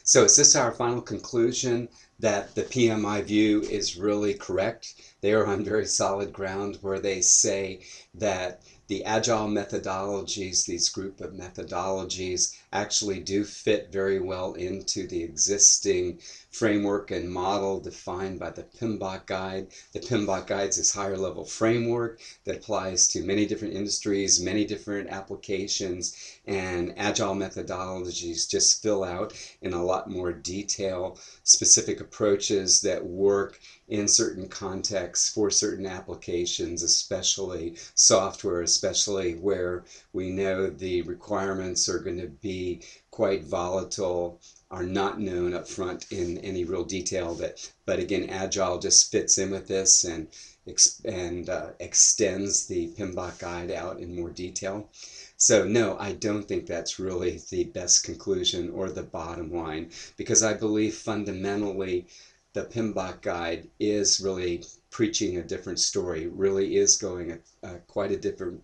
So is this our final conclusion that the PMI view is really correct? They are on very solid ground where they say that the Agile methodologies, these group of methodologies, actually do fit very well into the existing framework and model defined by the PMBOK guide. The PMBOK guide is this higher level framework that applies to many different industries, many different applications, and Agile methodologies just fill out in a lot more detail specific approaches that work in certain contexts for certain applications, especially software, especially where we know the requirements are going to be quite volatile, are not known up front in any real detail. But again, Agile just fits in with this and extends the PMBOK guide out in more detail. So no, I don't think that's really the best conclusion or the bottom line, because I believe fundamentally the PMBOK guide is really preaching a different story, really is going quite a different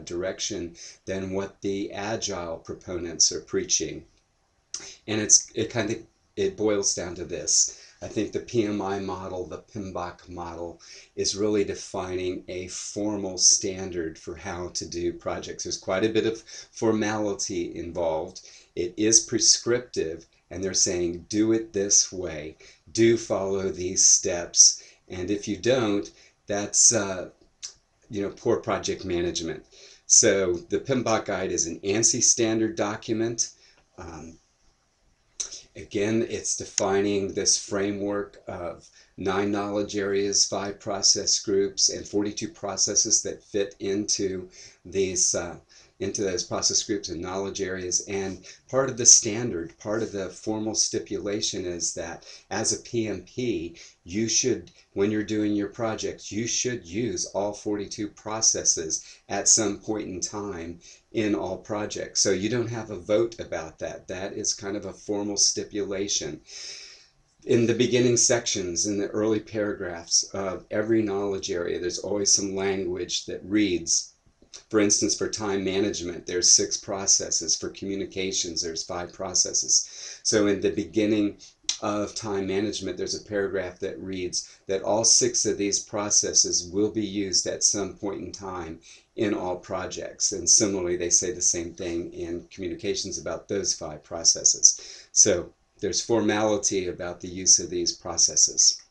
direction than what the Agile proponents are preaching. And it boils down to this. I think the PMI model, the PMBOK model, is really defining a formal standard for how to do projects. There's quite a bit of formality involved. It is prescriptive, and they're saying, do it this way, do follow these steps, and if you don't, that's poor project management. So the PMBOK guide is an ANSI standard document. Again, it's defining this framework of 9 knowledge areas, 5 process groups, and 42 processes that fit into these into those process groups and knowledge areas. And part of the standard, part of the formal stipulation is that as a PMP, you should, when you're doing your project, you should use all 42 processes at some point in time in all projects. So you don't have a vote about that. That is kind of a formal stipulation. In the beginning sections, in the early paragraphs of every knowledge area, there's always some language that reads, for instance, for time management, there's 6 processes. For communications, there's 5 processes. So in the beginning of time management, there's a paragraph that reads that all 6 of these processes will be used at some point in time in all projects. And similarly, they say the same thing in communications about those 5 processes. So there's formality about the use of these processes.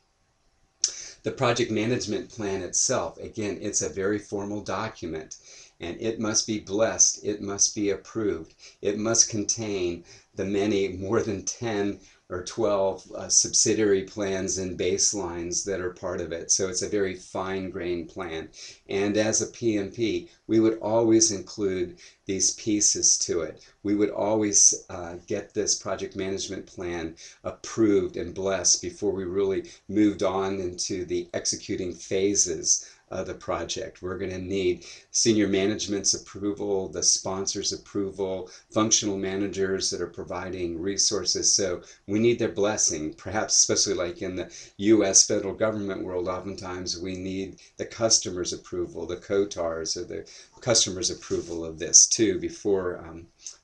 The project management plan itself, again, it's a very formal document, and it must be blessed, it must be approved, it must contain the many, more than 10 or 12 subsidiary plans and baselines that are part of it. So it's a very fine-grained plan. And as a PMP, we would always include these pieces to it. We would always get this project management plan approved and blessed before we really moved on into the executing phases of the project. We're going to need senior management's approval, the sponsor's approval, functional managers that are providing resources. So we need their blessing, perhaps especially like in the US federal government world, oftentimes we need the customer's approval, the COTAR's or the customer's approval of this too before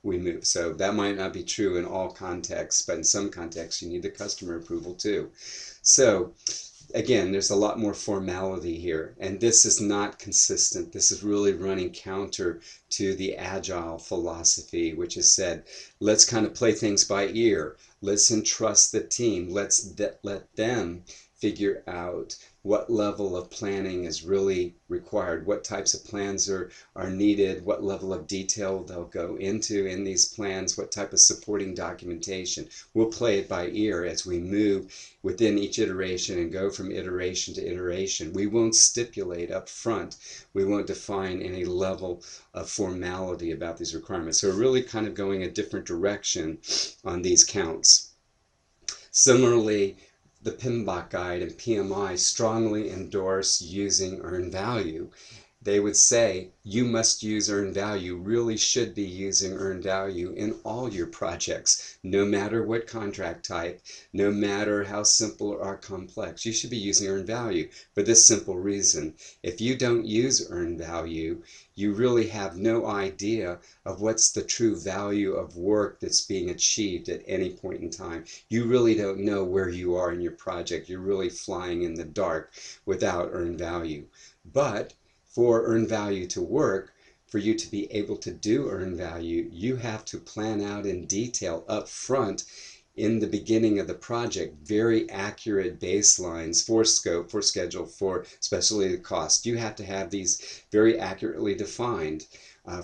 we move. So that might not be true in all contexts, but in some contexts you need the customer approval too. So again, there's a lot more formality here, and this is not consistent. This is really running counter to the Agile philosophy, which has said, let's kind of play things by ear. Let's entrust the team. Let's let them figure out what level of planning is really required, what types of plans are needed, what level of detail they'll go into in these plans, what type of supporting documentation. We'll play it by ear as we move within each iteration and go from iteration to iteration. We won't stipulate up front. We won't define any level of formality about these requirements. So we're really kind of going a different direction on these counts. Similarly, the PMBOK guide and PMI strongly endorse using earned value. they would say you must use earned value, really should be using earned value in all your projects, no matter what contract type, no matter how simple or complex. You should be using earned value for this simple reason. If you don't use earned value, you really have no idea of what's the true value of work that's being achieved at any point in time. You really don't know where you are in your project. You're really flying in the dark without earned value. But for earned value to work, for you to be able to do earned value, you have to plan out in detail up front in the beginning of the project very accurate baselines for scope, for schedule, for especially the cost. You have to have these very accurately defined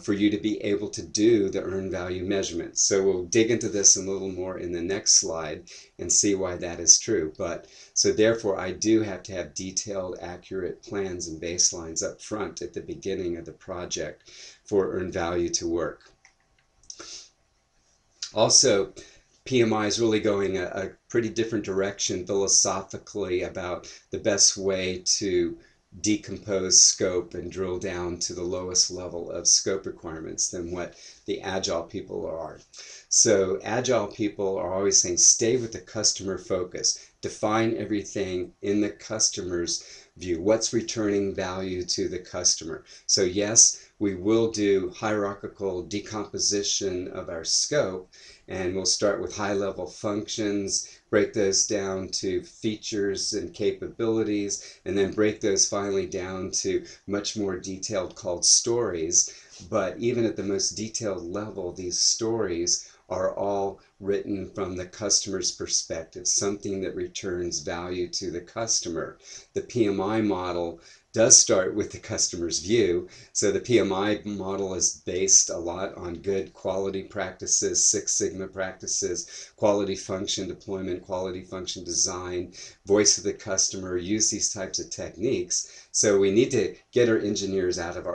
for you to be able to do the earned value measurements. So we'll dig into this a little more in the next slide and see why that is true. But so therefore I do have to have detailed, accurate plans and baselines up front at the beginning of the project for earned value to work. Also, PMI is really going a pretty different direction philosophically about the best way to decompose scope and drill down to the lowest level of scope requirements than what the Agile people are. So Agile people are always saying stay with the customer focus, define everything in the customer's view, what's returning value to the customer. So yes, we will do hierarchical decomposition of our scope, and we'll start with high-level functions, break those down to features and capabilities, and then break those finally down to much more detailed called stories. But even at the most detailed level, these stories are all written from the customer's perspective, something that returns value to the customer. The PMI model does start with the customer's view. So the PMI model is based a lot on good quality practices, Six Sigma practices, quality function deployment, quality function design, voice of the customer, use these types of techniques. So we need to get our engineers out of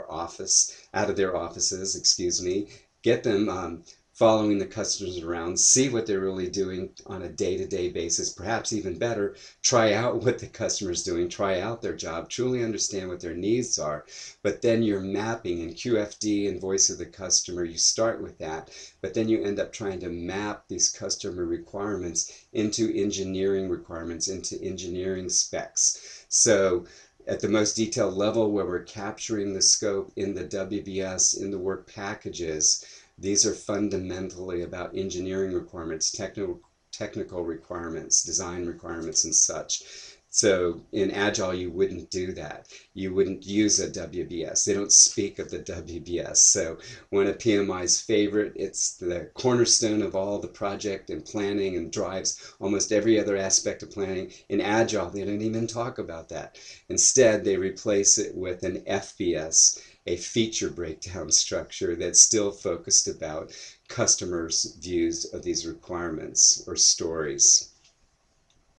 their offices, excuse me, get them following the customers around, see what they're really doing on a day-to-day basis, perhaps even better, try out what the customer's doing, try out their job, truly understand what their needs are. But then you're mapping in QFD and voice of the customer, you start with that, but then you end up trying to map these customer requirements into engineering requirements, into engineering specs. So at the most detailed level where we're capturing the scope in the WBS, in the work packages, these are fundamentally about engineering requirements, technical requirements, design requirements, and such. So in Agile, you wouldn't do that. You wouldn't use a WBS. They don't speak of the WBS. So one of PMI's favorite, it's the cornerstone of all the project and planning and drives almost every other aspect of planning. In Agile, they don't even talk about that. Instead, they replace it with an FBS, a feature breakdown structure that's still focused about customers' views of these requirements or stories.